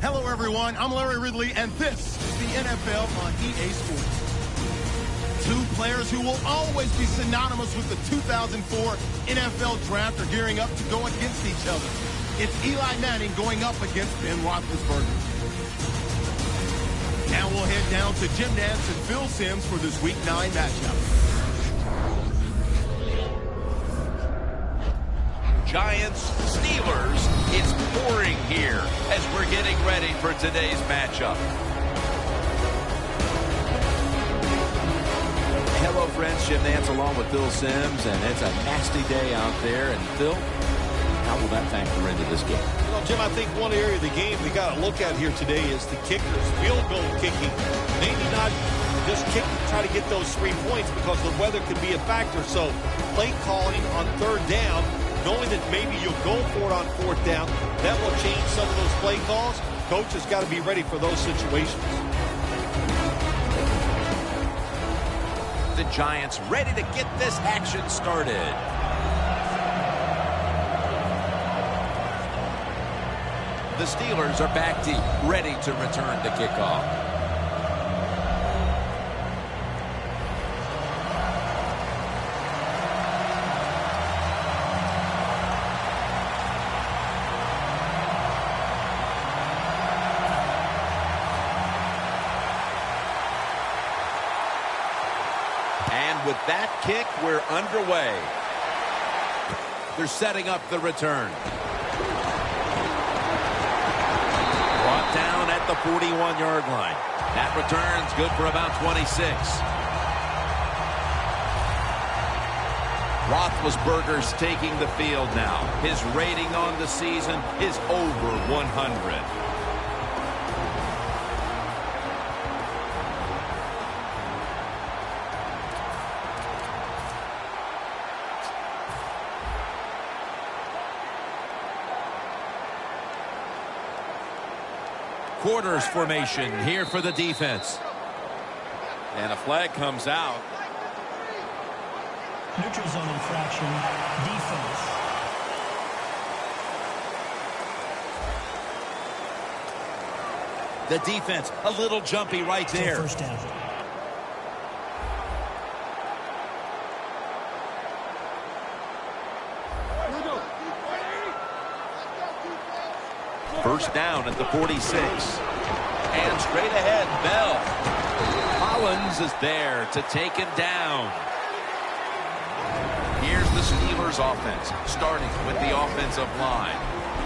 Hello, everyone. I'm Larry Ridley, and this is the NFL on EA Sports. Two players who will always be synonymous with the 2004 NFL Draft are gearing up to go against each other. It's Eli Manning going up against Ben Roethlisberger. Now we'll head down to Jim Nantz and Phil Simms for this Week 9 matchup. Giants, Steelers, it's pouring here as we're getting ready for today's matchup. Hello, friends. Jim Nantz along with Phil Simms, and it's a nasty day out there. And Phil, how will that factor into this game? Well, Jim, I think one area of the game we got to look at here today is the kickers. Field goal kicking. Maybe not just kick, try to get those 3 points because the weather could be a factor. So play calling on third down, knowing that maybe you'll go for it on fourth down, that will change some of those play calls. Coach has got to be ready for those situations. The Giants ready to get this action started. The Steelers are back deep, ready to return the kickoff. And with that kick, we're underway. They're setting up the return. Brought down at the 41-yard line. That return's good for about 26. Roethlisberger's taking the field now. His rating on the season is over 100. Quarters formation here for the defense. And a flag comes out. Neutral zone infraction, defense. The defense, a little jumpy right there. First down. First down at the 46. And straight ahead, Bell. Collins is there to take him down. Here's the Steelers offense, starting with the offensive line.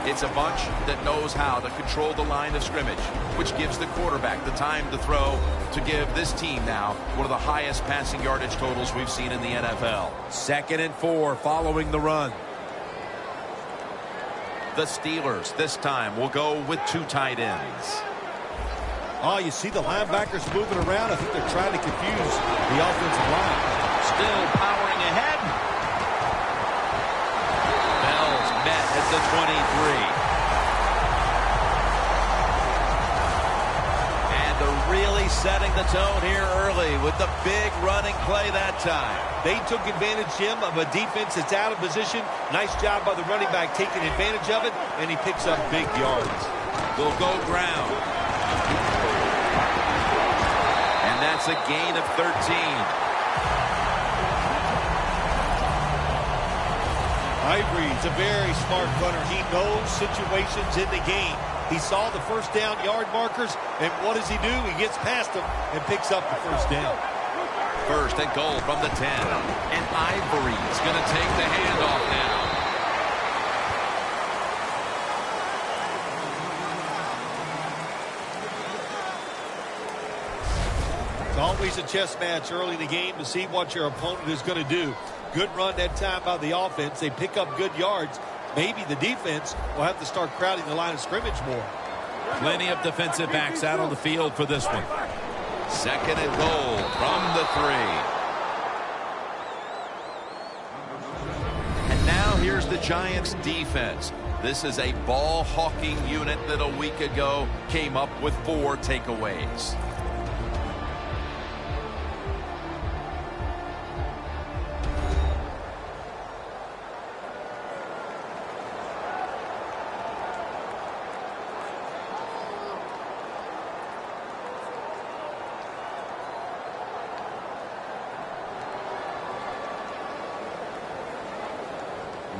It's a bunch that knows how to control the line of scrimmage, which gives the quarterback the time to throw to give this team now one of the highest passing yardage totals we've seen in the NFL. 2nd and 4 following the run. The Steelers this time will go with 2 tight ends. Oh, you see the linebackers moving around. I think they're trying to confuse the offensive line. Still powering ahead. Bell's met at the 23. And they're really setting the tone here early with the big running play that time. They took advantage, Jim, of a defense that's out of position. Nice job by the running back taking advantage of it, and he picks up big yards. Will go ground. And that's a gain of 13. Ivory's a very smart runner. He knows situations in the game. He saw the first down yard markers, and what does he do? He gets past them and picks up the first down. First and goal from the 10. And Ivory's going to take the handoff now. It's always a chess match early in the game to see what your opponent is going to do. Good run that time by the offense. They pick up good yards. Maybe the defense will have to start crowding the line of scrimmage more. Plenty of defensive backs out on the field for this one. 2nd and goal from the 3. And now here's the Giants defense. This is a ball-hawking unit that a week ago came up with 4 takeaways.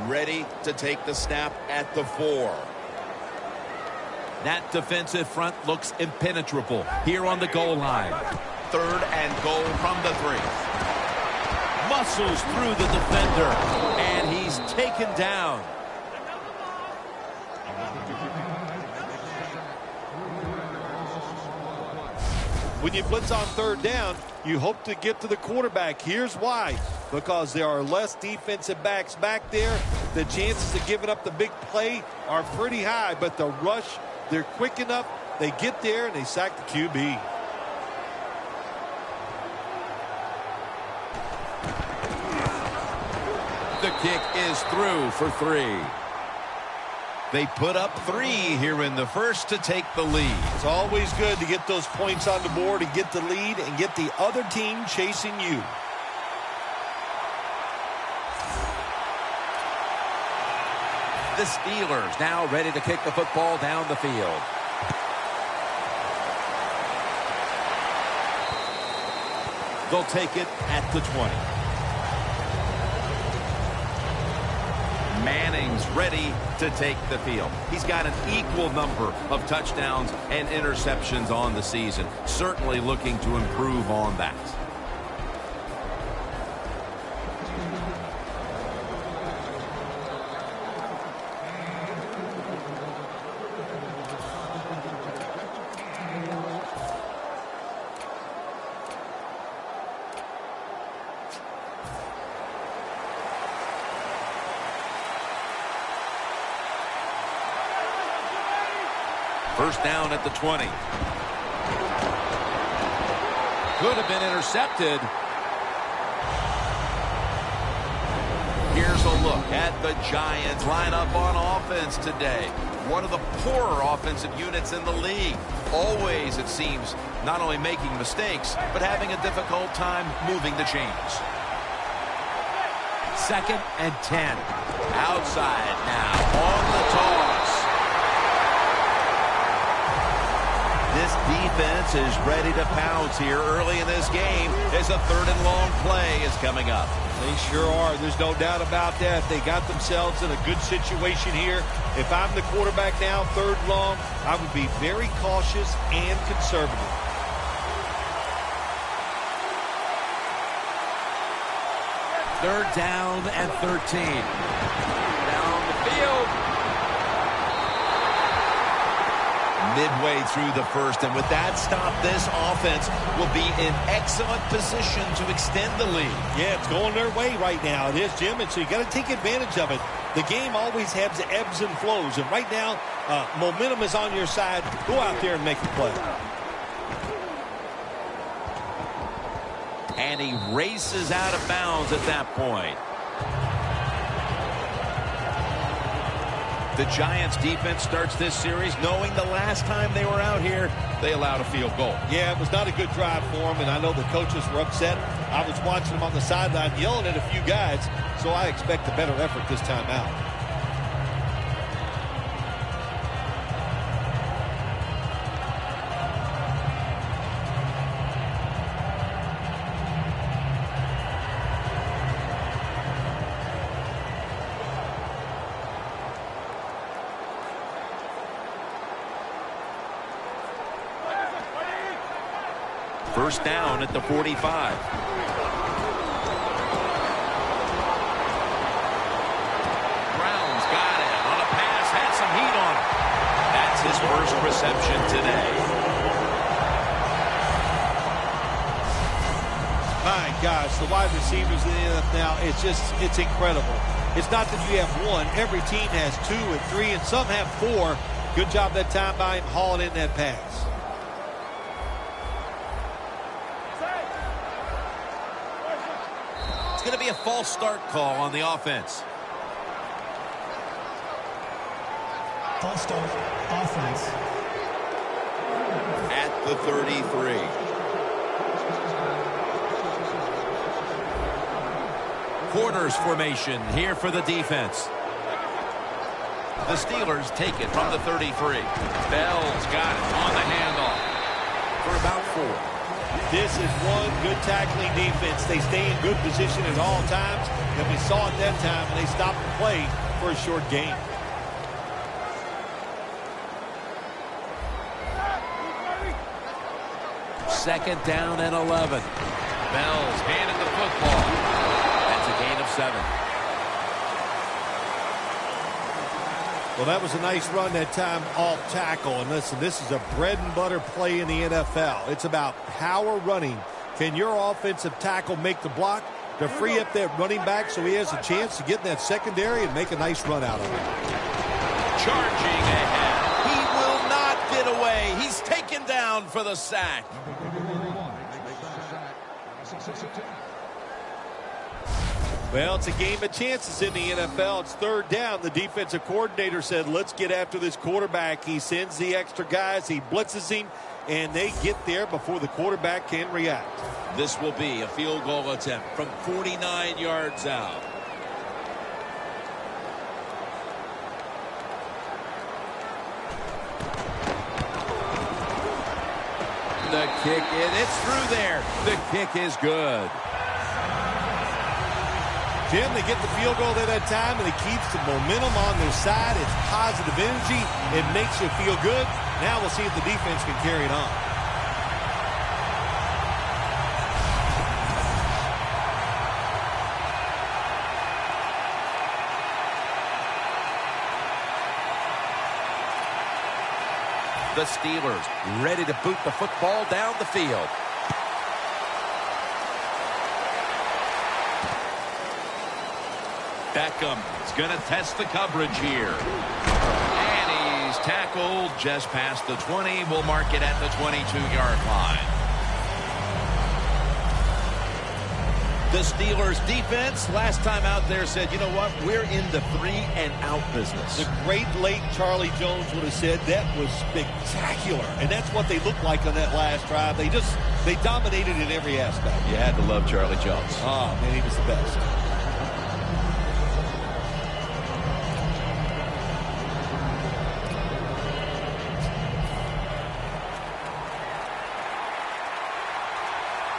ready to take the snap at the 4. That defensive front looks impenetrable here on the goal line. 3rd and goal from the 3. Muscles through the defender, and he's taken down. When you blitz on 3rd down, you hope to get to the quarterback. Here's why. Because there are less defensive backs back there. The chances of giving up the big play are pretty high, but the rush, they're quick enough. They get there, and they sack the QB. The kick is through for 3. They put up 3 here in the first to take the lead. It's always good to get those points on the board and get the lead and get the other team chasing you. The Steelers now ready to kick the football down the field. They'll take it at the 20. Manning's ready to take the field. He's got an equal number of touchdowns and interceptions on the season. Certainly looking to improve on that. First down at the 20. Could have been intercepted. Here's a look at the Giants lineup on offense today. One of the poorer offensive units in the league. Always, it seems, not only making mistakes, but having a difficult time moving the chains. 2nd and 10. Outside now on the toss. This defense is ready to pounce here early in this game as a 3rd and long play is coming up. They sure are. There's no doubt about that. They got themselves in a good situation here. If I'm the quarterback now, 3rd long, I would be very cautious and conservative. Third down and 13. Down the field. Midway through the first, and with that stop, this offense will be in excellent position to extend the lead. Yeah, it's going their way right now. It is, Jim, and so you got to take advantage of it. The game always has ebbs and flows, and right now, momentum is on your side. Go out there and make a play. And he races out of bounds at that point. The Giants defense starts this series knowing the last time they were out here, they allowed a field goal. Yeah, it was not a good drive for them, and I know the coaches were upset. I was watching them on the sideline yelling at a few guys, so I expect a better effort this time out. First down at the 45. Brown's got it on a pass, had some heat on him. That's his first reception today. My gosh, the wide receivers in the NFL, it's incredible. It's not that you have one. Every team has 2 and 3, and some have 4. Good job that time by him hauling in that pass. Going to be a false start call on the offense. False start, offense. At the 33. Quarters formation here for the defense. The Steelers take it from the 33. Bell's got it on the handoff for about 4. This is one good tackling defense. They stay in good position at all times, and we saw it that time, and they stopped the play for a short gain. Second down and 11. Bell's handed the football. That's a gain of 7. Well, that was a nice run that time off tackle. And listen, this is a bread and butter play in the NFL. It's about power running. Can your offensive tackle make the block to free up that running back so he has a chance to get in that secondary and make a nice run out of it? Charging ahead. He will not get away. He's taken down for the sack. Well, it's a game of chances in the NFL. It's third down. The defensive coordinator said, let's get after this quarterback. He sends the extra guys. He blitzes him, and they get there before the quarterback can react. This will be a field goal attempt from 49 yards out. The kick, it's through there. The kick is good. Jim, they get the field goal at that time, and it keeps the momentum on their side. It's positive energy. It makes you feel good. Now we'll see if the defense can carry it on. The Steelers ready to boot the football down the field. Beckham is going to test the coverage here. And he's tackled just past the 20. We'll mark it at the 22-yard line. The Steelers defense last time out there said, you know what, we're in the 3-and-out business. The great late Charlie Jones would have said that was spectacular. And that's what they looked like on that last drive. They dominated in every aspect. You had to love Charlie Jones. Oh, man, he was the best.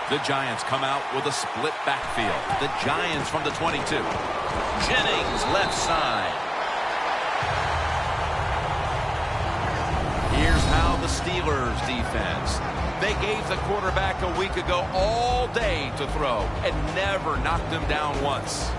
The Giants come out with a split backfield. The Giants from the 22. Jennings left side. Here's how the Steelers defense. They gave the quarterback a week ago all day to throw and never knocked him down once.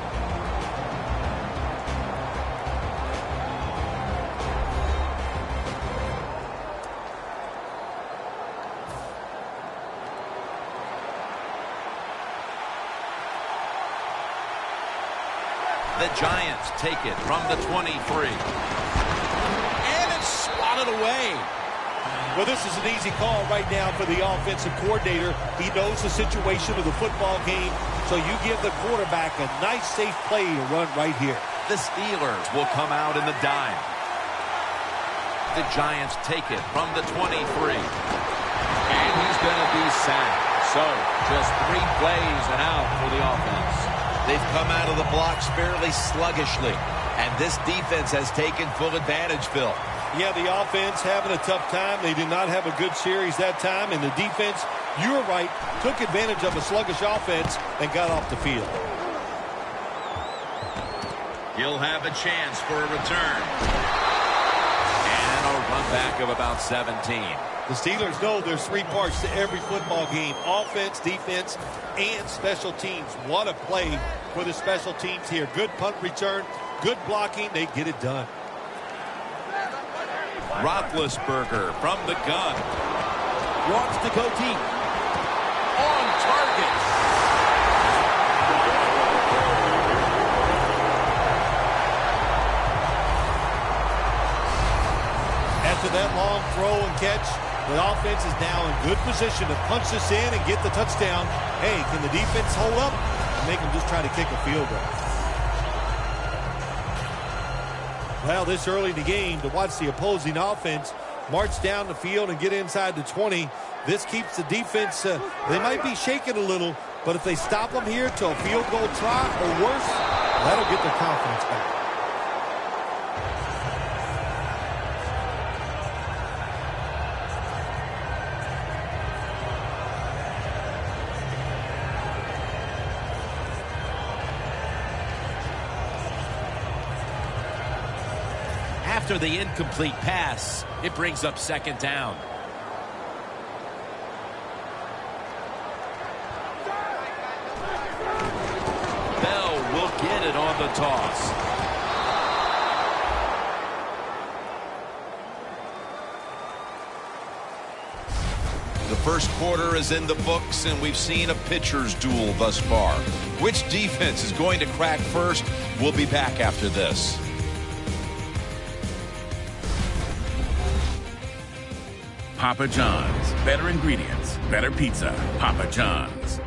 The Giants take it from the 23. And it's swatted away. Well, this is an easy call right now for the offensive coordinator. He knows the situation of the football game, so you give the quarterback a nice, safe play to run right here. The Steelers will come out in the dime. The Giants take it from the 23. And he's going to be sacked. So, just 3 plays and out for the offense. They've come out of the blocks fairly sluggishly, and this defense has taken full advantage, Phil. Yeah, the offense having a tough time. They did not have a good series that time, and the defense, you were right, took advantage of a sluggish offense and got off the field. He'll have a chance for a return. And a run back of about 17. The Steelers know there's 3 parts to every football game: offense, defense, and special teams. What a play for the special teams here. Good punt return, good blocking. They get it done. Roethlisberger from the gun. Wants to go deep. On target. After that long throw and catch, the offense is now in good position to punch this in and get the touchdown. Hey, can the defense hold up and make them just try to kick a field goal? Well, this early in the game, to watch the opposing offense march down the field and get inside the 20, this keeps the defense, they might be shaking a little, but if they stop them here to a field goal try or worse, that'll get their confidence back. After the incomplete pass, it brings up second down. Bell will get it on the toss. The first quarter is in the books, and we've seen a pitcher's duel thus far. Which defense is going to crack first? We'll be back after this. Papa John's. Better ingredients, better pizza. Papa John's.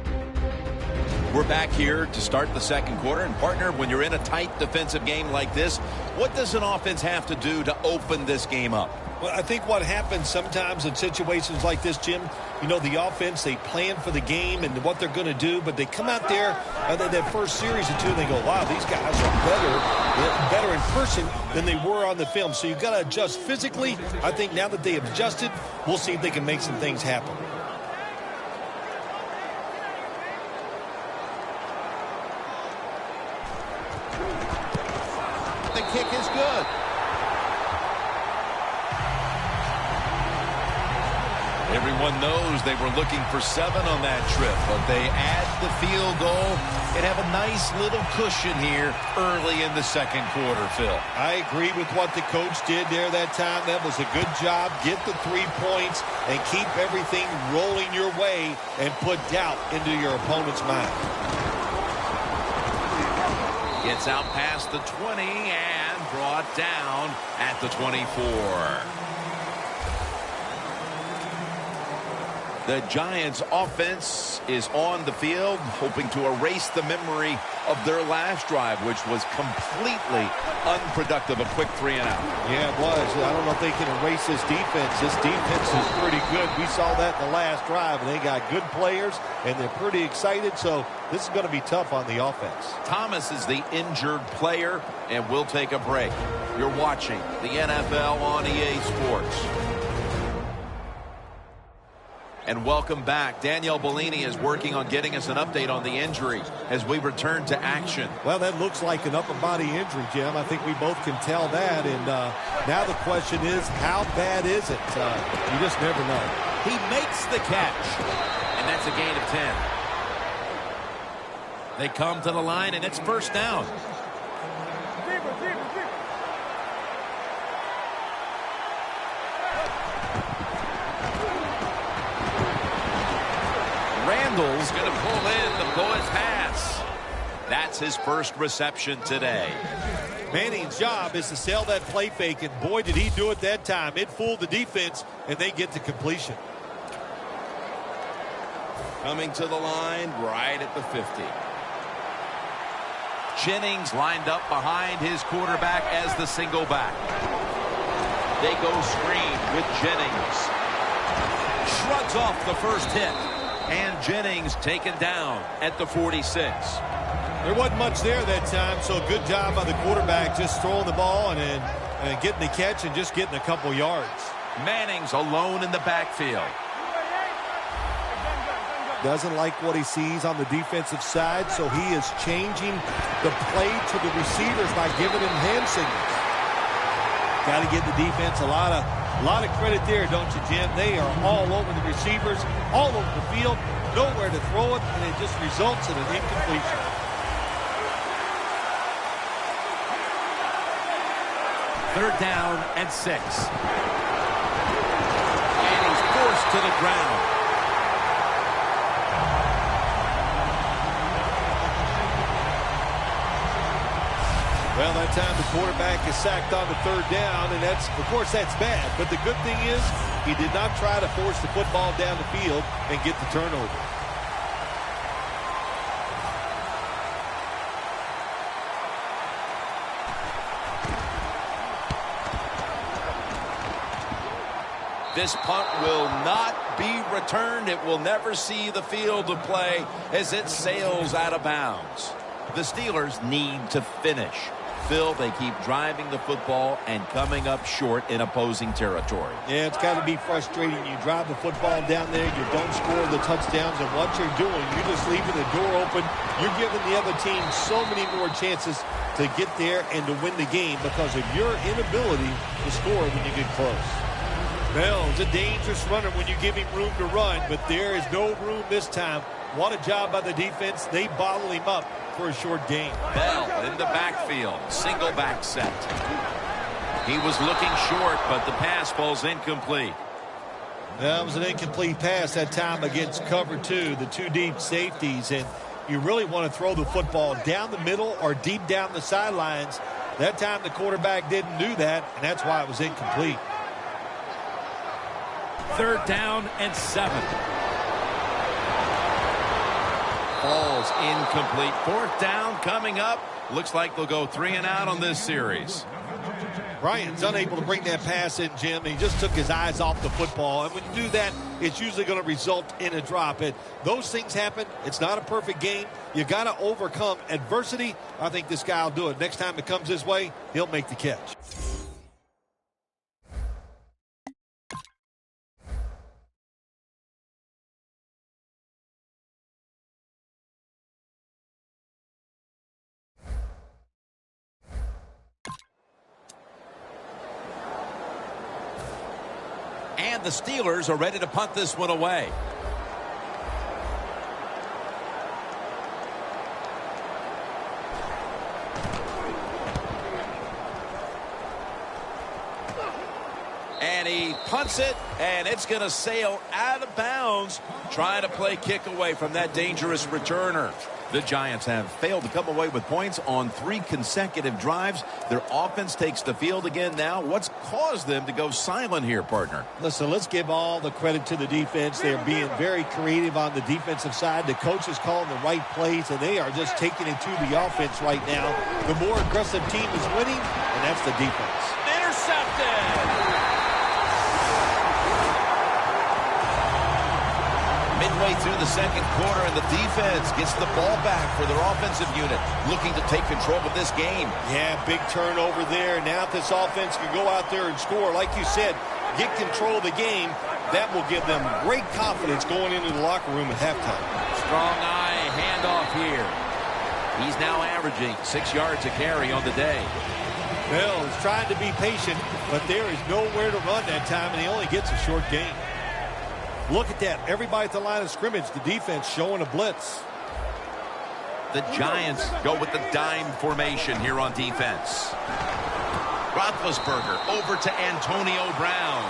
We're back here to start the second quarter. And, partner, when you're in a tight defensive game like this, what does an offense have to do to open this game up? Well, I think what happens sometimes in situations like this, Jim, you know, the offense, they plan for the game and what they're going to do, but they come out there, that first series or two, and they go, wow, these guys are better in person than they were on the film. So you've got to adjust physically. I think now that they have adjusted, we'll see if they can make some things happen. The kick is good. Everyone knows they were looking for 7 on that trip, but they add the field goal and have a nice little cushion here early in the second quarter, Phil. I agree with what the coach did there that time. That was a good job. Get the 3 points and keep everything rolling your way and put doubt into your opponent's mind. Gets out past the 20 and brought down at the 24. The Giants offense is on the field, hoping to erase the memory of their last drive, which was completely unproductive. A quick 3 and out. Yeah, it was. I don't know if they can erase this defense. This defense is pretty good. We saw that in the last drive, and they got good players, and they're pretty excited, so this is going to be tough on the offense. Thomas is the injured player, and we'll take a break. You're watching the NFL on EA Sports. And welcome back. Danielle Bellini is working on getting us an update on the injury as we return to action. Well, that looks like an upper body injury, Jim. I think we both can tell that. And now the question is, how bad is it? You just never know. He makes the catch, and that's a gain of 10. They come to the line, and it's first down. Randall's going to pull in the boys' pass. That's his first reception today. Manning's job is to sell that play fake, and boy, did he do it that time. It fooled the defense, and they get to completion. Coming to the line right at the 50. Jennings lined up behind his quarterback as the single back. They go screen with Jennings. Shrugs off the first hit. And Jennings taken down at the 46. There wasn't much there that time, so good job by the quarterback just throwing the ball and getting the catch and just getting a couple yards. Manning's alone in the backfield. Doesn't like what he sees on the defensive side, so he is changing the play to the receivers by giving him hand signals. Got to give the defense a lot of credit there, don't you, Jim? They are all over the receivers, all over the field, nowhere to throw it, and it just results in an incompletion. Third down and 6. And he's forced to the ground. Well, that time the quarterback is sacked on the third down, and of course, that's bad. But the good thing is he did not try to force the football down the field and get the turnover. This punt will not be returned. It will never see the field of play as it sails out of bounds. The Steelers need to finish. Phil, they keep driving the football and coming up short in opposing territory. Yeah, it's got to be frustrating. You drive the football down there, you don't score the touchdowns, and what you're doing, you're just leaving the door open. You're giving the other team so many more chances to get there and to win the game because of your inability to score when you get close. Bell's a dangerous runner when you give him room to run, but there is no room this time. What a job by the defense. They bottle him up for a short gain. Bell in the backfield. Single back set. He was looking short, but the pass falls incomplete. That was an incomplete pass that time against cover two, the two deep safeties. And you really want to throw the football down the middle or deep down the sidelines. That time the quarterback didn't do that, and that's why it was incomplete. 3rd down and 7. Falls incomplete. 4th down coming up. Looks like they'll go 3 and out on this series. Bryant's unable to bring that pass in, Jim. He just took his eyes off the football. And when you do that, it's usually going to result in a drop. And those things happen. It's not a perfect game. You got to overcome adversity. I think this guy will do it. Next time it comes his way, he'll make the catch. And the Steelers are ready to punt this one away. And he punts it, and it's going to sail out of bounds, trying to play kick away from that dangerous returner. The Giants have failed to come away with points on 3 consecutive drives. Their offense takes the field again now. What's caused them to go silent here, partner? Listen, let's give all the credit to the defense. They're being very creative on the defensive side. The coach is calling the right plays, and they are just taking it to the offense right now. The more aggressive team is winning, and that's the defense. Intercepted! Midway through the 2nd quarter, and the defense gets the ball back for their offensive unit, looking to take control of this game. Yeah, big turnover there. Now if this offense can go out there and score, like you said, get control of the game, that will give them great confidence going into the locker room at halftime. Strong eye handoff here. He's now averaging 6 yards a carry on the day. Bell is trying to be patient, but there is nowhere to run that time, and he only gets a short gain. Look at that. Everybody at the line of scrimmage, the defense showing a blitz. The Giants go with the dime formation here on defense. Roethlisberger over to Antonio Brown.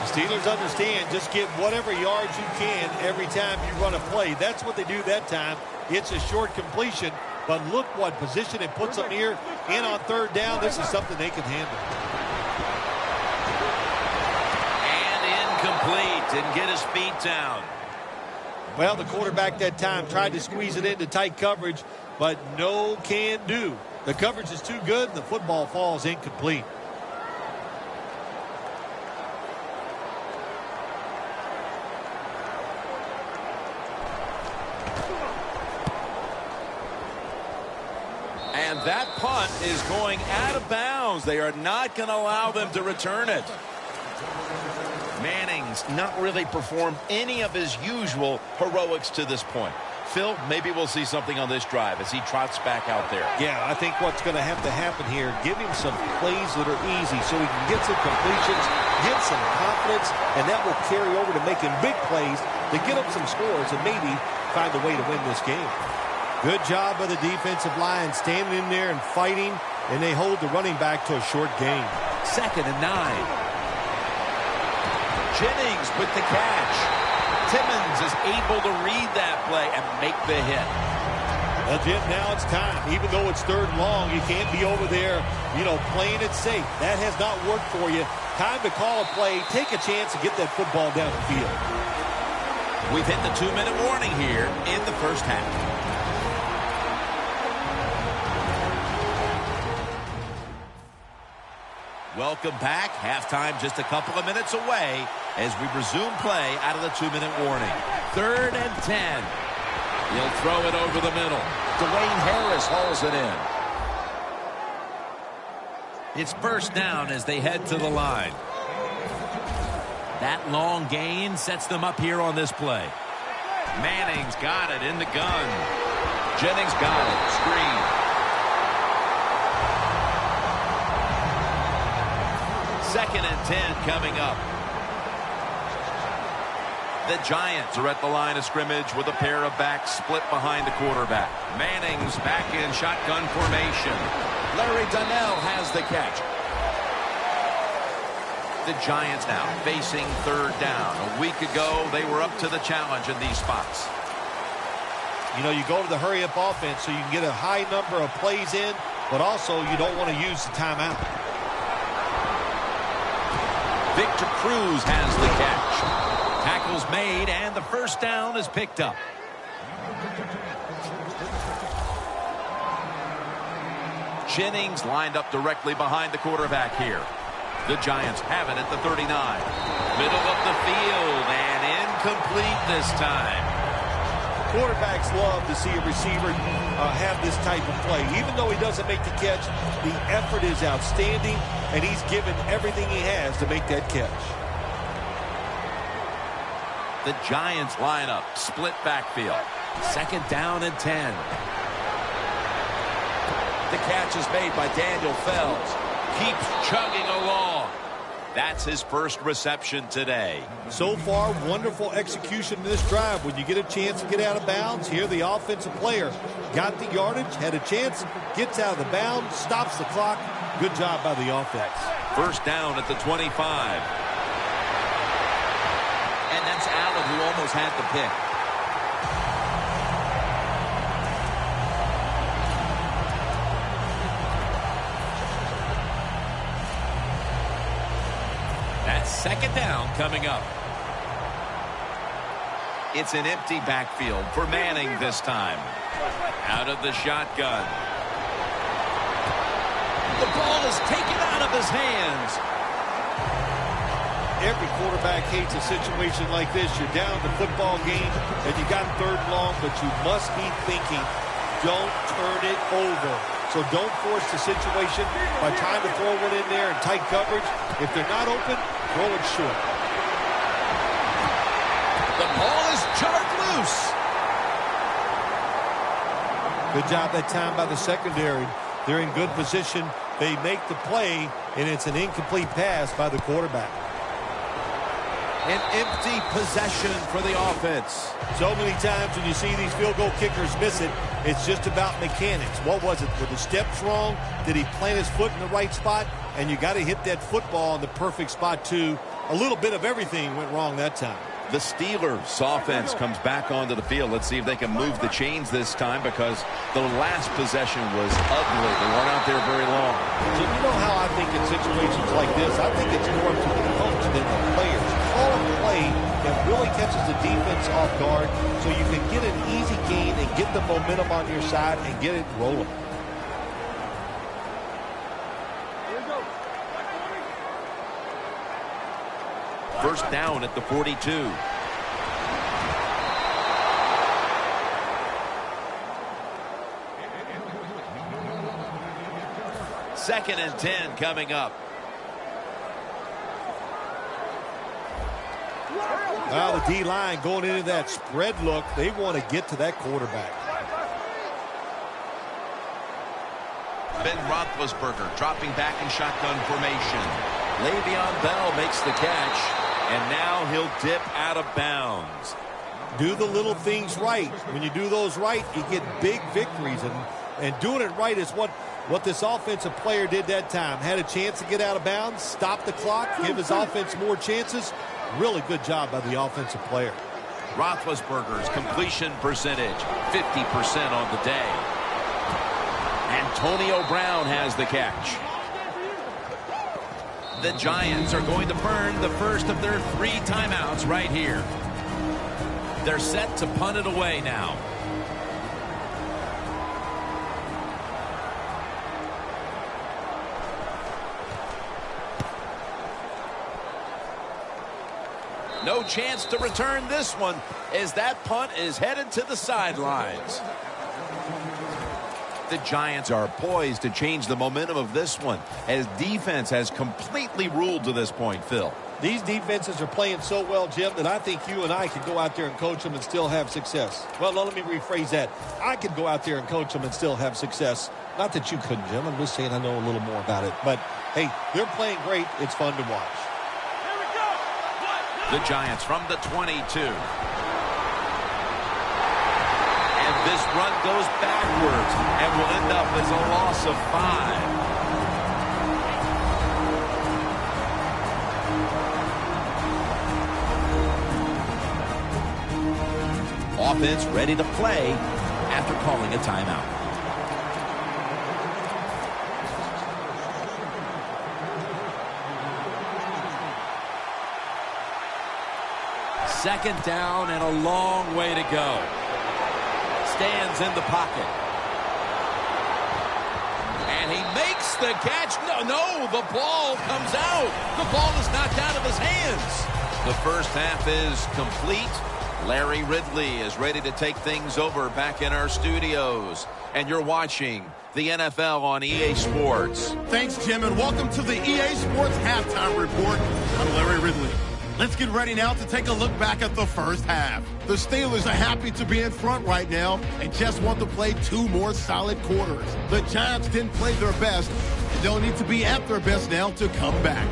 The Steelers understand, just get whatever yards you can every time you run a play. That's what they do that time. It's a short completion, but look what position it puts them here. And on 3rd down, this is something they can handle. Complete, didn't get his feet down. Well, the quarterback that time tried to squeeze it into tight coverage, but no can do. The coverage is too good, and the football falls incomplete. And that punt is going out of bounds. They are not going to allow them to return it. Manning's not really performed any of his usual heroics to this point. Phil, maybe we'll see something on this drive as he trots back out there. Yeah, I think what's going to have to happen here, give him some plays that are easy so he can get some completions, get some confidence, and that will carry over to making big plays to get him some scores and maybe find a way to win this game. Good job by the defensive line standing in there and fighting, and they hold the running back to a short gain. 2nd and 9. Jennings with the catch. Timmons is able to read that play and make the hit. Well, Jim, now it's time. Even though it's 3rd and long, you can't be over there, playing it safe. That has not worked for you. Time to call a play, take a chance, and get that football down the field. We've hit the 2-minute warning here in the 1st half. Welcome back. Halftime just a couple of minutes away as we resume play out of the 2-minute warning. 3rd and 10. He'll throw it over the middle. Dwayne Harris hauls it in. It's first down as they head to the line. That long gain sets them up here on this play. Manning's got it in the gun. Jennings got it. Screen. Second and 10 coming up. The Giants are at the line of scrimmage with a pair of backs split behind the quarterback. Manning's back in shotgun formation. Larry Donnell has the catch. The Giants now facing third down. A week ago, they were up to the challenge in these spots. You know, you go to the hurry-up offense so you can get a high number of plays in, but also you don't want to use the timeout. Victor Cruz has the catch. Tackle's made, and the first down is picked up. Jennings lined up directly behind the quarterback here. The Giants have it at the 39. Middle of the field, and incomplete this time. Quarterbacks love to see a receiver have this type of play. Even though he doesn't make the catch, the effort is outstanding, and he's given everything he has to make that catch. The Giants line up, split backfield. Second down and 10. The catch is made by Daniel Fells. Keeps chugging along. That's his first reception today. So far, wonderful execution in this drive. When you get a chance to get out of bounds, here the offensive player got the yardage, had a chance, gets out of the bounds, stops the clock. Good job by the offense. First down at the 25. And that's Allen who almost had the pick. That's second down coming up. It's an empty backfield for Manning this time. Out of the shotgun. The ball is taken out of his hands. Every quarterback hates a situation like this. You're down the football game, and you got third and long, but you must be thinking, don't turn it over. So don't force the situation by trying to throw one in there in tight coverage. If they're not open, throw it short. The ball is jarred loose. Good job that time by the secondary. They're in good position. They make the play, and it's an incomplete pass by the quarterback. An empty possession for the offense. So many times when you see these field goal kickers miss it, it's just about mechanics. What was it? Were the steps wrong? Did he plant his foot in the right spot? And you got to hit that football in the perfect spot, too. A little bit of everything went wrong that time. The Steelers' offense comes back onto the field. Let's see if they can move the chains this time, because the last possession was ugly. They weren't out there very long. So you know how I think in situations like this, I think it's more up to the coach than the players. Call a play that really catches the defense off guard so you can get an easy gain and get the momentum on your side and get it rolling. First down at the 42. Second and 10 coming up. Well, the D-line going into that spread look, they want to get to that quarterback. Ben Roethlisberger dropping back in shotgun formation. Le'Veon Bell makes the catch. And now he'll dip out of bounds. Do the little things right. When you do those right, you get big victories. And doing it right is what this offensive player did that time. Had a chance to get out of bounds, stop the clock, give his offense more chances. Really good job by the offensive player. Roethlisberger's completion percentage, 50% on the day. Antonio Brown has the catch. The Giants are going to burn the first of their 3 timeouts right here. They're set to punt it away now. No chance to return this one as that punt is headed to the sidelines. The Giants are poised to change the momentum of this one as defense has completely ruled to this point, Phil. These defenses are playing so well, Jim, that I think you and I could go out there and coach them and still have success. Well, let me rephrase that. I could go out there and coach them and still have success. Not that you couldn't, Jim. I'm just saying I know a little more about it. But, hey, they're playing great. It's fun to watch. Here we go. The Giants from the 22. And this run goes backwards and will end up as a loss of 5. Offense ready to play after calling a timeout. Second down and a long way to go. Stands in the pocket. And he makes the catch. No, the ball comes out. The ball is knocked out of his hands. The first half is complete. Larry Ridley is ready to take things over back in our studios. And you're watching the NFL on EA Sports. Thanks, Jim, and welcome to the EA Sports Halftime Report. I'm Larry Ridley. Let's get ready now to take a look back at the first half. The Steelers are happy to be in front right now and just want to play 2 more solid quarters. The Giants didn't play their best and don't need to be at their best now to come back.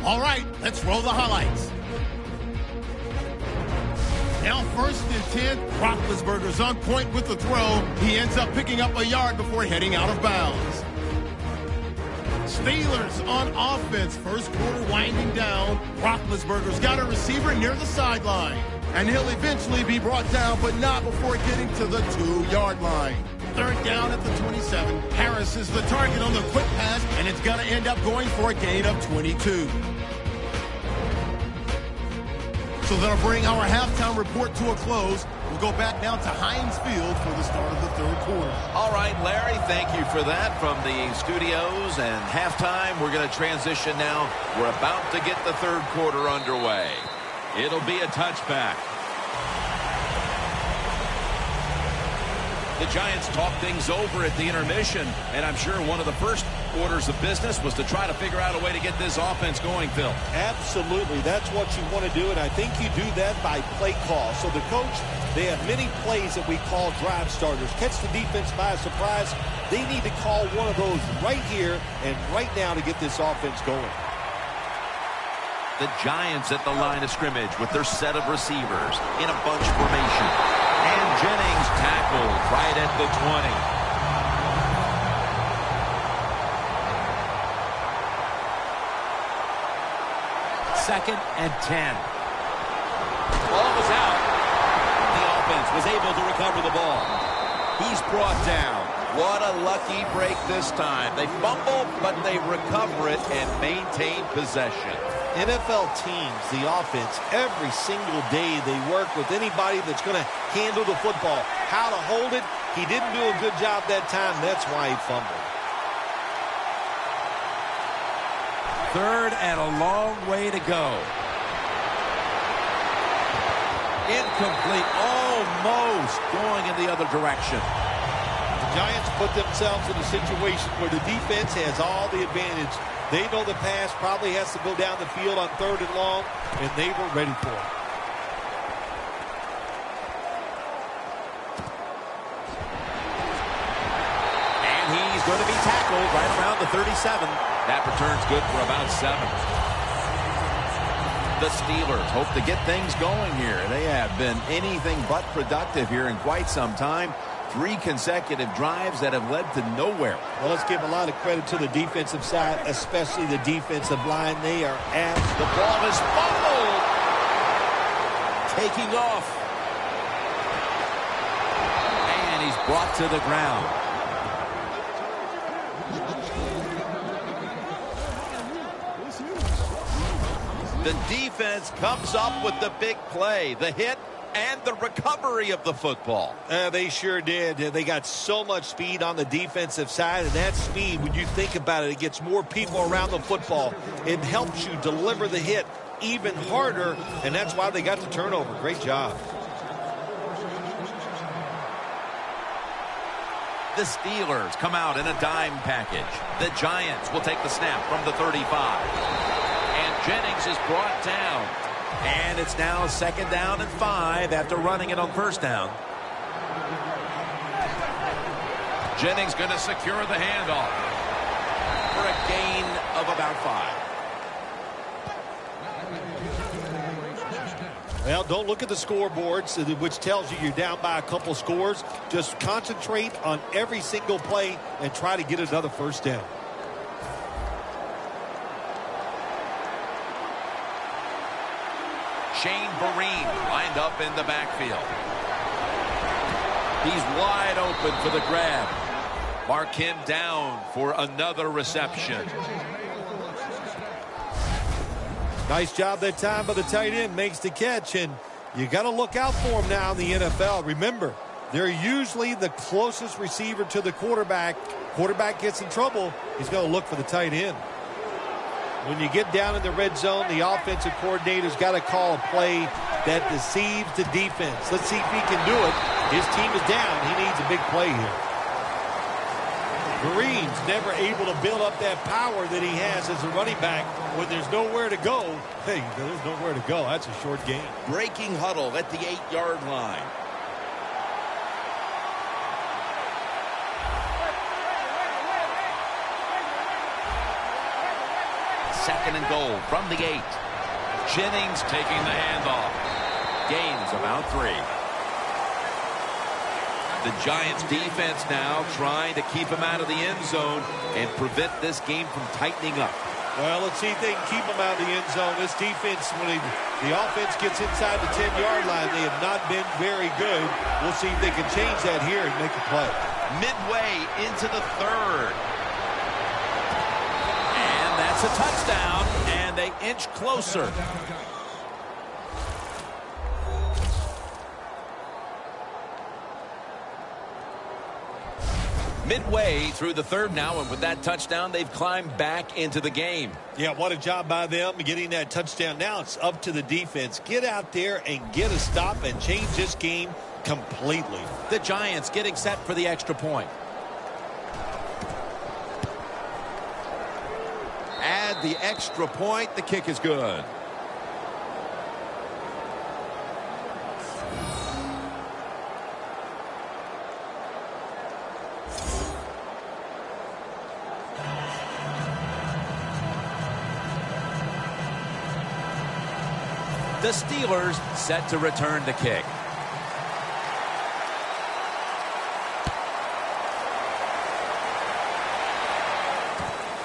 All right, let's roll the highlights. Now 1st and 10, Roethlisberger's on point with the throw. He ends up picking up a yard before heading out of bounds. Steelers on offense, first quarter winding down. Roethlisberger's got a receiver near the sideline. And he'll eventually be brought down, but not before getting to the 2-yard line. 3rd down at the 27. Harris is the target on the quick pass, and it's going to end up going for a gain of 22. So that'll bring our halftime report to a close. We'll go back now to Heinz Field for the start of the 3rd quarter. All right, Larry, thank you for that from the studios. And halftime, we're going to transition now. We're about to get the 3rd quarter underway. It'll be a touchback. The Giants talk things over at the intermission, and I'm sure one of the first orders of business was to try to figure out a way to get this offense going, Phil. Absolutely. That's what you want to do, and I think you do that by play call. So the coach, they have many plays that we call drive starters. Catch the defense by surprise. They need to call one of those right here and right now to get this offense going. The Giants at the line of scrimmage with their set of receivers in a bunch formation. And Jennings tackled right at the 20. Second and 10. Ball was out. The offense was able to recover the ball. He's brought down. What a lucky break this time. They fumble, but they recover it and maintain possession. NFL teams, the offense, every single day they work with anybody that's going to handle the football. How to hold it, he didn't do a good job that time. That's why he fumbled. 3rd and a long way to go. Incomplete, almost going in the other direction. The Giants put themselves in a situation where the defense has all the advantage. They know the pass probably has to go down the field on 3rd and long, and they were ready for it. And he's going to be tackled right around the 37. That return's good for about 7. The Steelers hope to get things going here. They have been anything but productive here in quite some time. 3 consecutive drives that have led to nowhere. Well, let's give a lot of credit to the defensive side, especially the defensive line. They are at the ball is fumbled. Taking off. And he's brought to the ground. The defense comes up with the big play, the hit, and the recovery of the football. They sure did. They got so much speed on the defensive side, and that speed, when you think about it, it gets more people around the football. It helps you deliver the hit even harder, and that's why they got the turnover. Great job. The Steelers come out in a dime package. The Giants will take the snap from the 35. And Jennings is brought down. And it's now 2nd down and 5 after running it on 1st down. Jennings going to secure the handoff for a gain of about 5. Well, don't look at the scoreboards, which tells you you're down by a couple scores. Just concentrate on every single play and try to get another 1st down. Shane Vereen lined up in the backfield. He's wide open for the grab. Mark him down for another reception. Nice job that time by the tight end. Makes the catch, and you got to look out for him now in the NFL. Remember, they're usually the closest receiver to the quarterback. Quarterback gets in trouble, he's going to look for the tight end. When you get down in the red zone, the offensive coordinator's got to call a play that deceives the defense. Let's see if he can do it. His team is down. He needs a big play here. Green's never able to build up that power that he has as a running back when there's nowhere to go. Hey, there's nowhere to go. That's a short game. Breaking huddle at the 8-yard line. Second and goal from the 8. Jennings taking the handoff. Gains about 3. The Giants defense now trying to keep him out of the end zone and prevent this game from tightening up. Well, let's see if they can keep him out of the end zone. This defense, when the offense gets inside the 10-yard line, they have not been very good. We'll see if they can change that here and make a play. Midway into the 3rd. And that's a touchdown, and they inch closer. Midway through the 3rd now, and with that touchdown, they've climbed back into the game. Yeah, what a job by them getting that touchdown. Now it's up to the defense. Get out there and get a stop and change this game completely. The Giants getting set for the extra point. Add the extra point. The kick is good. The Steelers set to return the kick.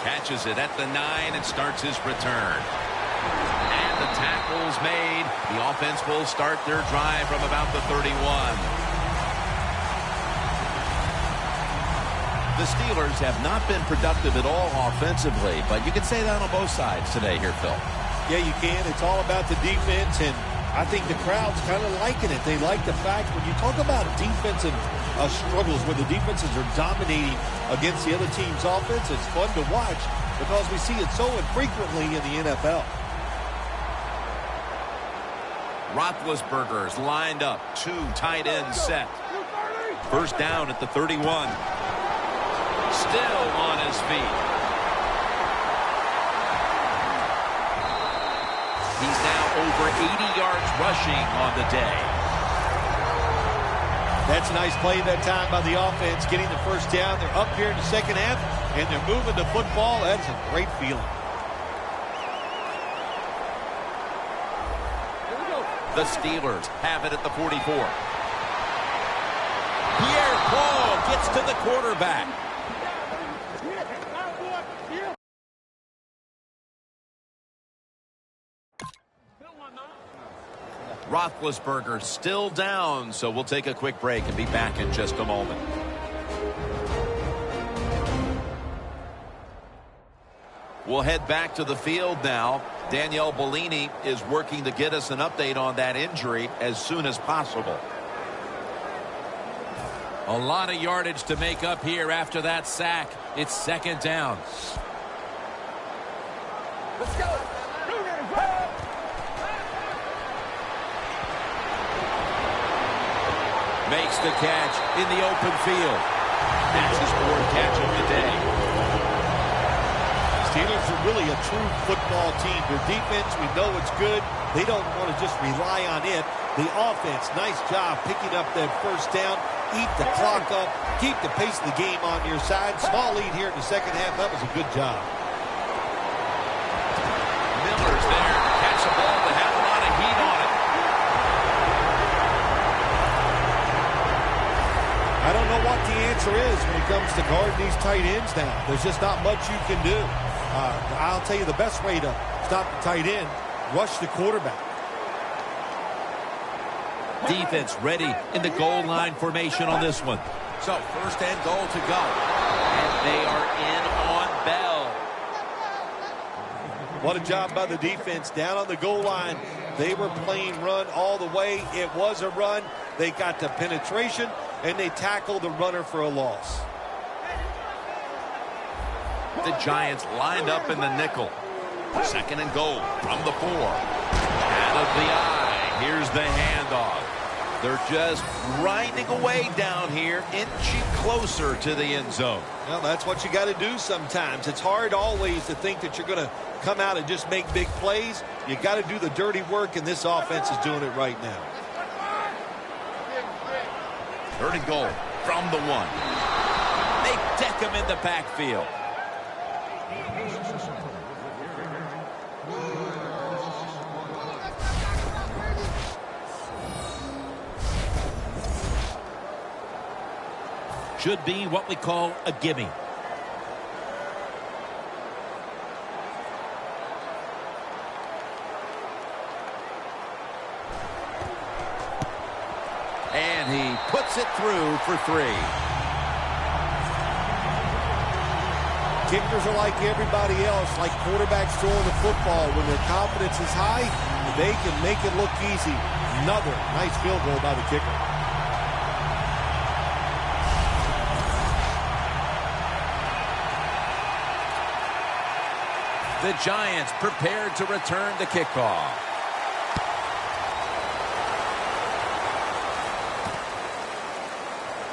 Catches it at the 9 and starts his return. And the tackle's made. The offense will start their drive from about the 31. The Steelers have not been productive at all offensively, but you can say that on both sides today here, Phil. Yeah, you can. It's all about the defense, and I think the crowd's kind of liking it. They like the fact when you talk about defensive struggles where the defenses are dominating against the other team's offense, it's fun to watch because we see it so infrequently in the NFL. Roethlisberger's lined up. 2 tight ends set. 1st down at the 31. Still on his feet. He's now over 80 yards rushing on the day. That's a nice play that time by the offense, getting the 1st down. They're up here in the 2nd half, and they're moving the football. That's a great feeling. The Steelers have it at the 44. Pierre Paul gets to the quarterback. Roethlisberger still down, so we'll take a quick break and be back in just a moment. We'll head back to the field now. Danielle Bellini is working to get us an update on that injury as soon as possible. A lot of yardage to make up here after that sack. It's 2nd down. Let's go. makes the catch in the open field. That's his fourth catch of the day. Steelers are really a true football team. Their defense, we know it's good. They don't want to just rely on it. The offense, nice job picking up that first down. Eat the clock up. Keep the pace of the game on your side. Small lead here in the second half. That was a good job. Miller's there to catch the ball that had a lot of heat on it. I don't know what the answer is when it comes to guarding these tight ends now. There's just not much you can do. I'll tell you the best way to stop the tight end, rush the quarterback. Defense ready in the goal line formation on this one. So first and goal to go. And they are in on Bell. What a job by the defense down on the goal line. They were playing run all the way. It was a run. They got the penetration, and they tackled the runner for a loss. The Giants lined up in the nickel. Second and goal from the 4. Out of the eye. Here's the handoff. They're just grinding away down here, inching closer to the end zone. Well, that's what you got to do sometimes. It's hard always to think that you're going to come out and just make big plays. You got to do the dirty work, and this offense is doing it right now. Third and goal from the 1. They deck him in the backfield. Should be what we call a gimme. And he puts it through for 3. Kickers are like everybody else, like quarterbacks throwing the football. When their confidence is high, they can make it look easy. Another nice field goal by the kicker. The Giants prepared to return the kickoff.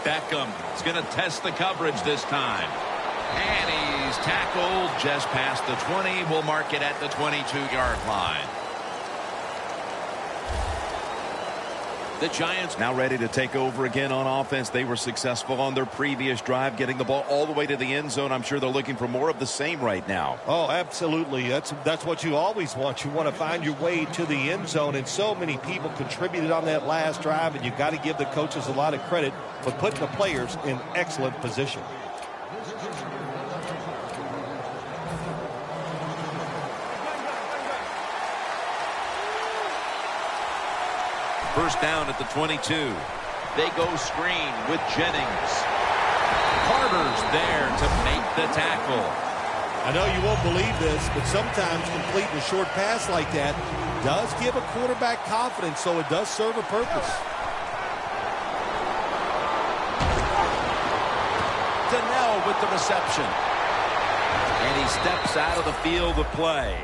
Beckham is going to test the coverage this time. And he's tackled just past the 20. We'll mark it at the 22-yard line. The Giants now ready to take over again on offense. They were successful on their previous drive, getting the ball all the way to the end zone. I'm sure they're looking for more of the same right now. Oh, absolutely. That's what you always want. You want to find your way to the end zone, and so many people contributed on that last drive, and you've got to give the coaches a lot of credit for putting the players in excellent position. First down at the 22. They go screen with Jennings. Carter's there to make the tackle. I know you won't believe this, but sometimes completing a short pass like that does give a quarterback confidence, so it does serve a purpose. Donnell with the reception. And he steps out of the field of play.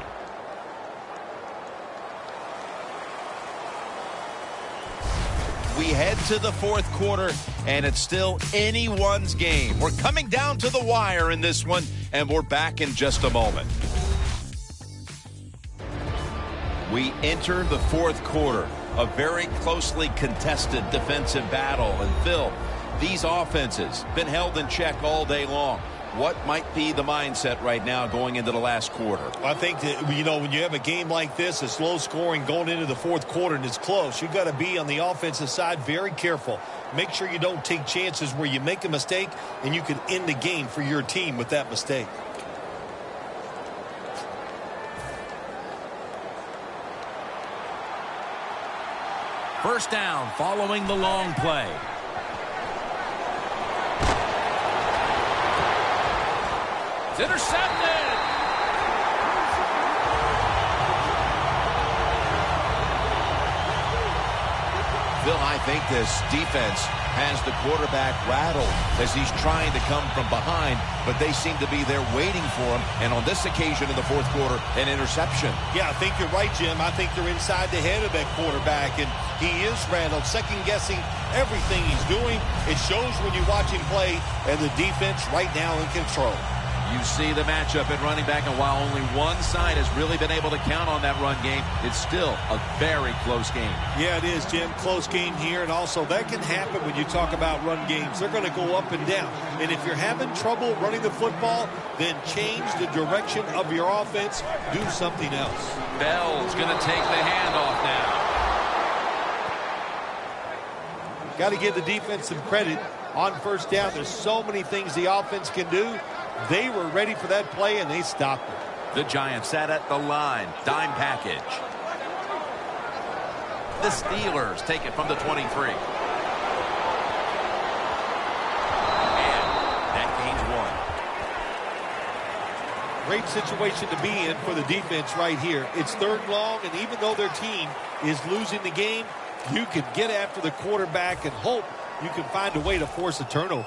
We head to the fourth quarter, and it's still anyone's game. We're coming down to the wire in this one, and we're back in just a moment. We enter the fourth quarter, a very closely contested defensive battle. And Phil, these offenses been held in check all day long. What might be the mindset right now going into the last quarter? I think that, you know, when you have a game like this, it's low scoring going into the fourth quarter and it's close, you've got to be on the offensive side very careful. Make sure you don't take chances where you make a mistake and you can end the game for your team with that mistake. First down following the long play. It's intercepted. Phil, I think this defense has the quarterback rattled as he's trying to come from behind, but they seem to be there waiting for him. And on this occasion in the fourth quarter, an interception. Yeah, I think you're right, Jim. I think they're inside the head of that quarterback, and he is rattled, second-guessing everything he's doing. It shows when you watch him play, and the defense right now in control. You see the matchup at running back, and while only one side has really been able to count on that run game, it's still a very close game. Yeah, it is, Jim. Close game here, and also that can happen when you talk about run games. They're going to go up and down, and if you're having trouble running the football, then change the direction of your offense. Do something else. Bell's going to take the handoff now. Got to give the defense some credit on first down. There's so many things the offense can do. They were ready for that play, and they stopped it. The Giants sat at the line. Dime package. The Steelers take it from the 23. And that gains 1. Great situation to be in for the defense right here. It's 3rd and long, and even though their team is losing the game, you can get after the quarterback and hope you can find a way to force a turnover.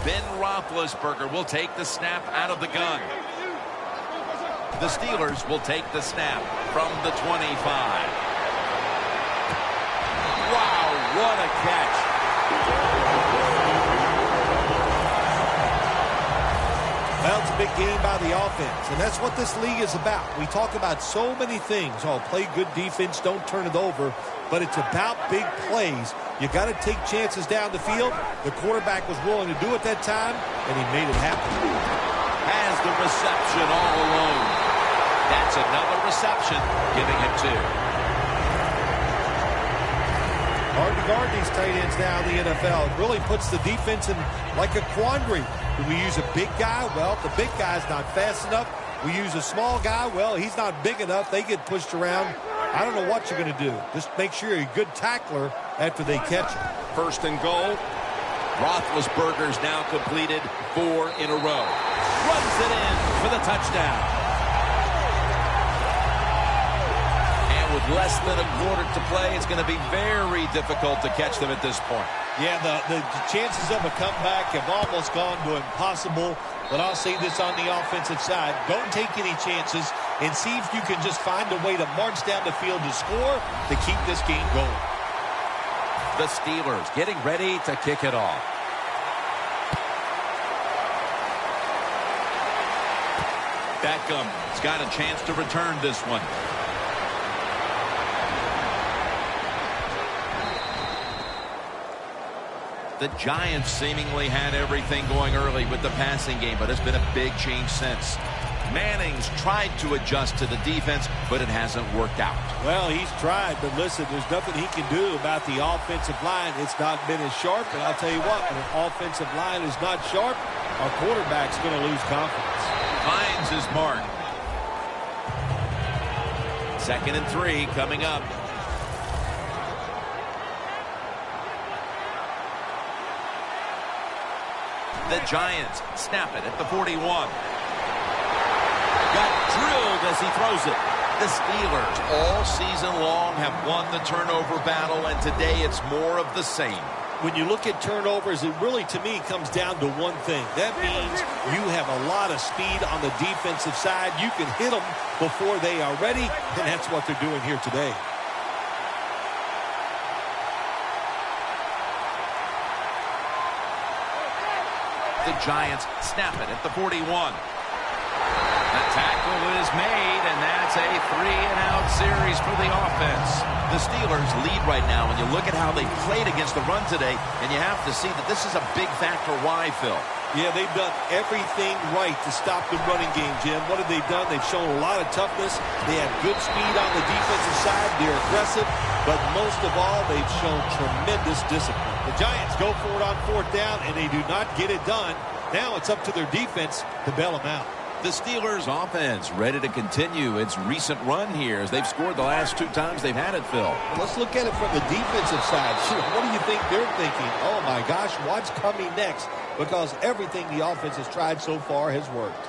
Ben Roethlisberger will take the snap out of the gun. The Steelers will take the snap from the 25. Wow, what a catch. Well, it's a big game by the offense, and that's what this league is about. We talk about so many things. Oh, play good defense, don't turn it over. But it's about big plays. You got to take chances down the field. The quarterback was willing to do it that time, and he made it happen. Has the reception all alone. That's another reception, giving him 2. Hard to guard these tight ends now in the NFL. It really puts the defense in like a quandary. Do we use a big guy? Well, the big guy's not fast enough. We use a small guy. Well, he's not big enough. They get pushed around. I don't know what you're going to do. Just make sure you're a good tackler after they catch him. 1st and goal. Roethlisberger's now completed 4 in a row. Runs it in for the touchdown. And with less than a quarter to play, it's going to be very difficult to catch them at this point. Yeah, the chances of a comeback have almost gone to impossible. But I'll say this on the offensive side. Don't take any chances and see if you can just find a way to march down the field to score to keep this game going. The Steelers getting ready to kick it off. Beckham's got a chance to return this one. The Giants seemingly had everything going early with the passing game, but it's been a big change since. Manning's tried to adjust to the defense, but it hasn't worked out. Well, he's tried, but listen, there's nothing he can do about the offensive line. It's not been as sharp, and I'll tell you what, when an offensive line is not sharp, our quarterback's going to lose confidence. Finds his mark. 2nd and 3 coming up. The Giants snap it at the 41. Got drilled as he throws it. The Steelers all season long have won the turnover battle, and today it's more of the same. When you look at turnovers, it really, to me, comes down to one thing. That means you have a lot of speed on the defensive side. You can hit them before they are ready, and that's what they're doing here today. The Giants snap it at the 41. The tackle is made, and that's a 3-and-out series for the offense. The Steelers lead right now, and you look at how they played against the run today, and you have to see that this is a big factor. Why, Phil? Yeah, they've done everything right to stop the running game, Jim. What have they done? They've shown a lot of toughness. They have good speed on the defensive side. They're aggressive, but most of all, they've shown tremendous discipline. The Giants go for it on 4th down, and they do not get it done. Now it's up to their defense to bail them out. The Steelers offense ready to continue its recent run here as they've scored the last 2 times they've had it, Phil. Well, let's look at it from the defensive side. What do you think they're thinking? Oh, my gosh, what's coming next? Because everything the offense has tried so far has worked.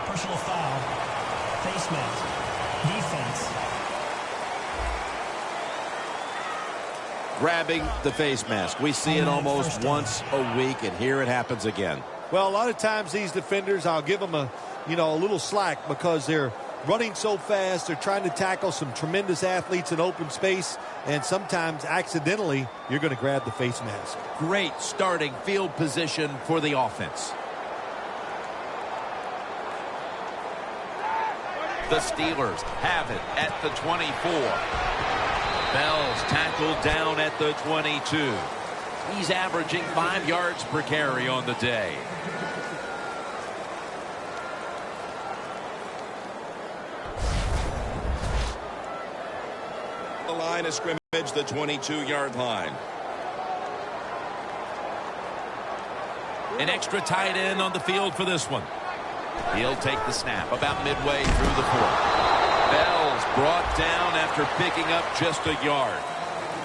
Personal foul. Face mask. Defense. Grabbing the face mask. We see it almost once a week, and here it happens again. Well, a lot of times these defenders, I'll give them a little slack because they're running so fast. They're trying to tackle some tremendous athletes in open space, and sometimes accidentally you're going to grab the face mask. Great starting field position for the offense. The Steelers have it at the 24. Bell's tackled down at the 22. He's averaging 5 yards per carry on the day. The line of scrimmage, the 22-yard line. An extra tight end on the field for this one. He'll take the snap about midway through the fourth. Bell's brought down after picking up just a yard.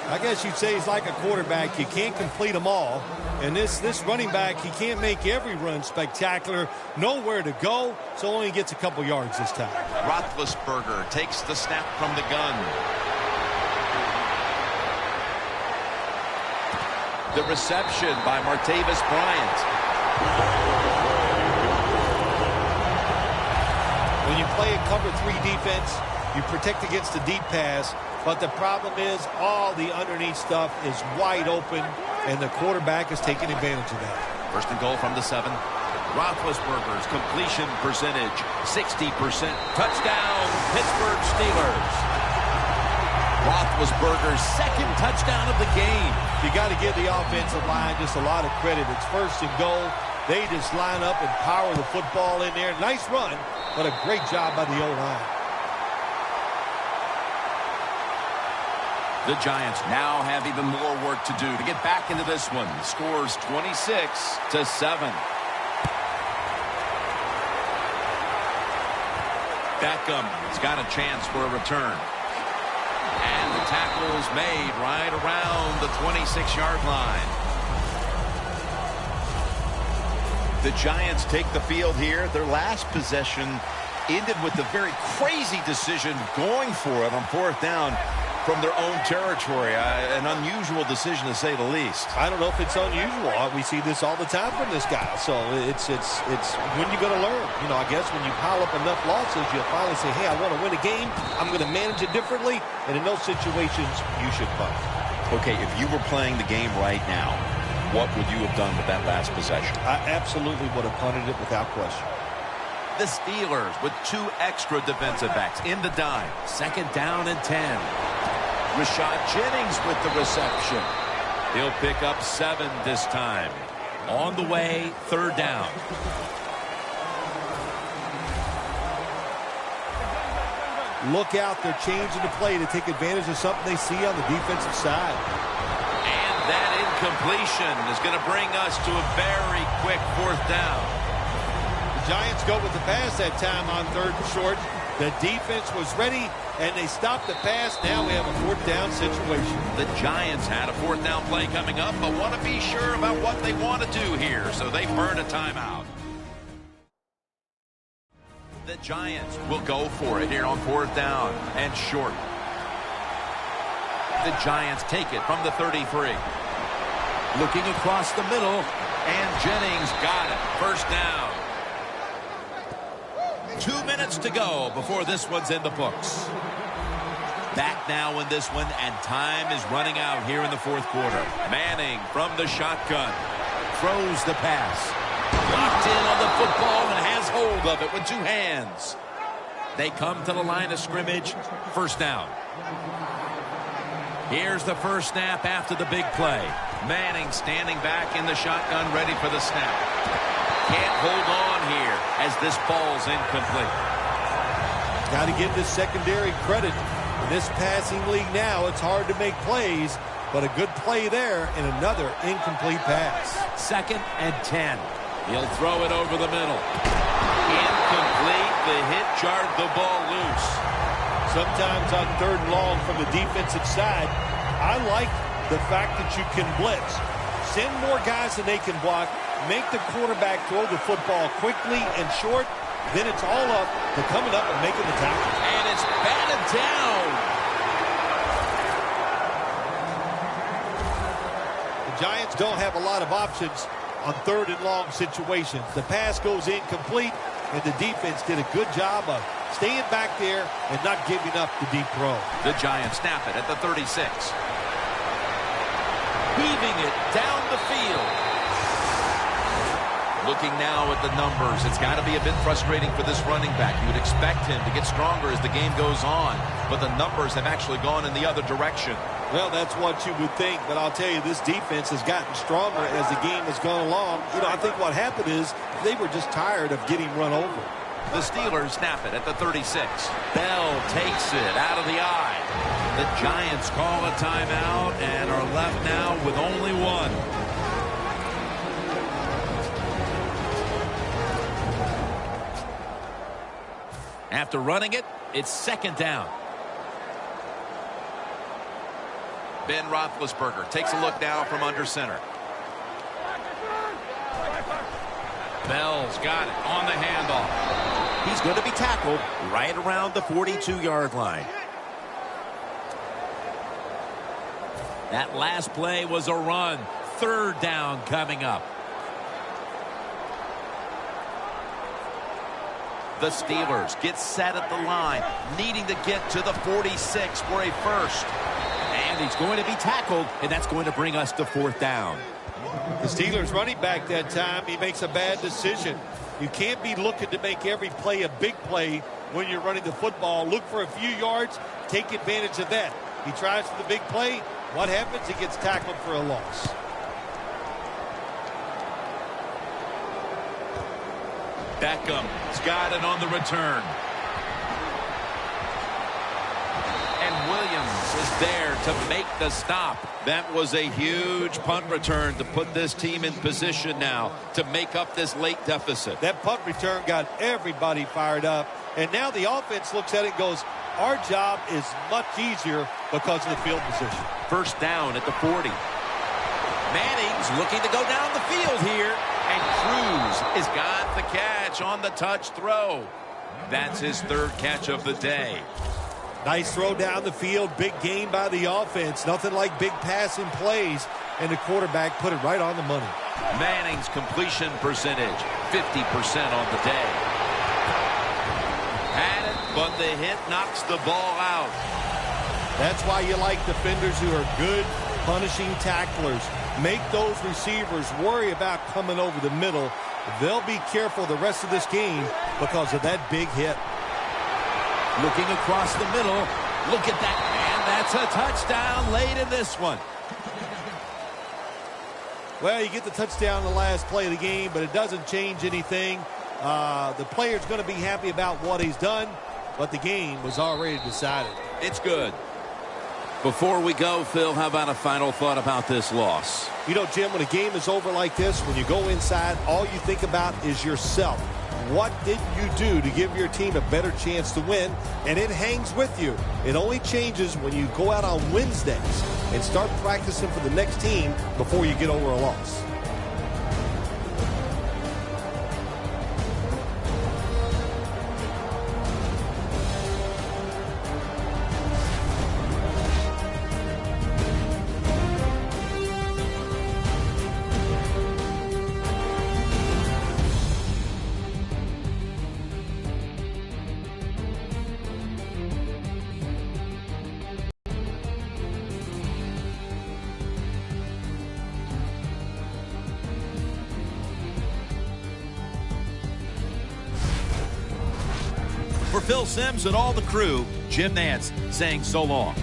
I guess you'd say he's like a quarterback. You can't complete them all. And this running back, he can't make every run spectacular. Nowhere to go, so only gets a couple yards this time. Roethlisberger takes the snap from the gun. The reception by Martavis Bryant. When you play a cover 3 defense, you protect against the deep pass, but the problem is all the underneath stuff is wide open, and the quarterback is taking advantage of that. First and goal from the 7. Roethlisberger's completion percentage, 60%. Touchdown, Pittsburgh Steelers. Roethlisberger's second touchdown of the game. You got to give the offensive line just a lot of credit. It's first and goal. They just line up and power the football in there. Nice run, but a great job by the O-line. The Giants now have even more work to do to get back into this one. The score's 26-7. Beckham's got a chance for a return. And the tackle's made right around the 26-yard line. The Giants take the field here. Their last possession ended with a very crazy decision going for it on 4th down from their own territory. An unusual decision, to say the least. I don't know if it's unusual. We see this all the time from this guy. So it's when you're going to learn. You know, I guess when you pile up enough losses, you'll finally say, hey, I want to win a game. I'm going to manage it differently. And in those situations, you should punt. Okay, if you were playing the game right now, what would you have done with that last possession? I absolutely would have punted it without question. The Steelers with 2 extra defensive backs in the dime. 2nd down and 10. Rashad Jennings with the reception. He'll pick up 7 this time. On the way, 3rd down. Look out, they're changing the play to take advantage of something they see on the defensive side. And that incompletion is going to bring us to a very quick 4th down. The Giants go with the pass that time on 3rd and short. The defense was ready, and they stopped the pass. Now we have a 4th down situation. The Giants had a 4th down play coming up, but want to be sure about what they want to do here, so they burn a timeout. The Giants will go for it here on 4th down and short. The Giants take it from the 33. Looking across the middle, and Jennings got it. 1st down. 2 minutes to go before this one's in the books. Back now in this one, and time is running out here in the 4th quarter. Manning from the shotgun. Throws the pass. Locked in on the football and has hold of it with 2 hands. They come to the line of scrimmage. 1st down. Here's the first snap after the big play. Manning standing back in the shotgun, ready for the snap. Can't hold on here as this ball's incomplete. Got to give this secondary credit. In this passing league now, it's hard to make plays, but a good play there and another incomplete pass. 2nd and 10. He'll throw it over the middle. Incomplete. The hit jarred the ball loose. Sometimes on 3rd and long from the defensive side, I like the fact that you can blitz. Send more guys than they can block. Make the quarterback throw the football quickly and short. Then it's all up to coming up and making the tackle. And it's batted down. The Giants don't have a lot of options on 3rd and long situations. The pass goes incomplete, and the defense did a good job of staying back there and not giving up the deep throw. The Giants snap it at the 36. Heaving it down the field. Looking now at the numbers, it's got to be a bit frustrating for this running back. You would expect him to get stronger as the game goes on, but the numbers have actually gone in the other direction. Well, that's what you would think, but I'll tell you, this defense has gotten stronger as the game has gone along. You know, I think what happened is they were just tired of getting run over. The Steelers snap it at the 36. Bell takes it out of the eye. The Giants call a timeout and are left now with only one. After running it, it's second down. Ben Roethlisberger takes a look now from under center. Bell's got it on the handoff. He's going to be tackled right around the 42-yard line. That last play was a run. Third down coming up. The Steelers get set at the line, needing to get to the 46 for a first. And he's going to be tackled, and that's going to bring us to fourth down. The Steelers running back that time, he makes a bad decision. You can't be looking to make every play a big play when you're running the football. Look for a few yards, take advantage of that. He tries for the big play. What happens? He gets tackled for a loss. Beckham's got it on the return. And Williams is there to make the stop. That was a huge punt return to put this team in position now to make up this late deficit. That punt return got everybody fired up. And now the offense looks at it and goes, our job is much easier because of the field position. First down at the 40. Manning's looking to go down the field here. And Cruz has got the catch on the touch throw. That's his third catch of the day. Nice throw down the field. Big gain by the offense. Nothing like big passing plays. And the quarterback put it right on the money. Manning's completion percentage, 50% on the day. Had it, but the hit knocks the ball out. That's why you like defenders who are good punishing tacklers. Make those receivers worry about coming over the middle. They'll be careful the rest of this game because of that big hit. Looking across the middle. Look at that. And that's a touchdown late in this one. Well, you get the touchdown in the last play of the game, but it doesn't change anything. The player's going to be happy about what he's done, but the game was already decided. It's good. Before we go, Phil, how about a final thought about this loss? You know, Jim, when a game is over like this, when you go inside, all you think about is yourself. What did you do to give your team a better chance to win? And it hangs with you. It only changes when you go out on Wednesdays and start practicing for the next team before you get over a loss. For Phil Simms and all the crew, Jim Nantz saying so long.